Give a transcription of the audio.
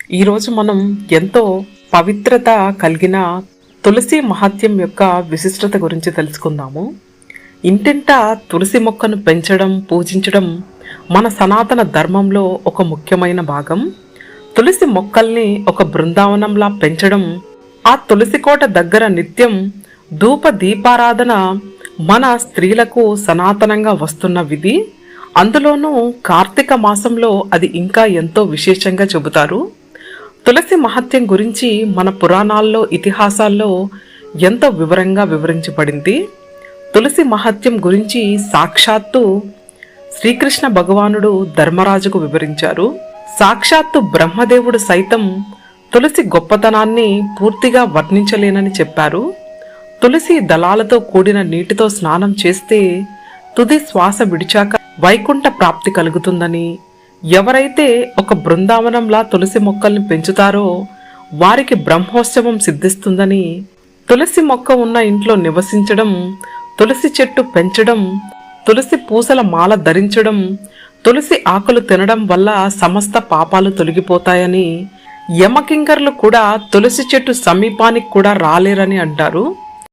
ఈరోజు మనం ఎంతో పవిత్రత కలిగిన తులసి మహత్యం యొక్క విశిష్టత గురించి తెలుసుకుందాము. ఇంటింటా తులసి మొక్కను పెంచడం, పూజించడం మన సనాతన ధర్మంలో ఒక ముఖ్యమైన భాగం. తులసి మొక్కల్ని ఒక బృందావనంలా పెంచడం, ఆ తులసి కోట దగ్గర నిత్యం ధూప దీపారాధన మన స్త్రీలకు సనాతనంగా వస్తున్న విధి. అందులోనూ కార్తీక మాసంలో అది ఇంకా ఎంతో విశేషంగా చెబుతారు. తులసి మహత్యం గురించి మన పురాణాల్లో, ఇతిహాసాల్లో ఎంతో వివరంగా వివరించబడింది. తులసి మహత్యం గురించి సాక్షాత్తు శ్రీకృష్ణ భగవానుడు ధర్మరాజుకు వివరించారు. సాక్షాత్తు బ్రహ్మదేవుడు సైతం తులసి గొప్పతనాన్ని పూర్తిగా వర్ణించలేనని చెప్పారు. తులసి దళాలతో కూడిన నీటితో స్నానం చేస్తే తుది శ్వాస విడిచాక వైకుంఠ ప్రాప్తి కలుగుతుందని, ఎవరైతే ఒక బృందావనంలా తులసి మొక్కల్ని పెంచుతారో వారికి బ్రహ్మోత్సవం సిద్ధిస్తుందని, తులసి మొక్క ఉన్న ఇంట్లో నివసించడం, తులసి చెట్టు పెంచడం, తులసి పూసల మాల ధరించడం, తులసి ఆకులు తినడం వల్ల సమస్త పాపాలు తొలగిపోతాయని, యమకింకర్లు కూడా తులసి చెట్టు సమీపానికి కూడా రాలేరని అంటారు.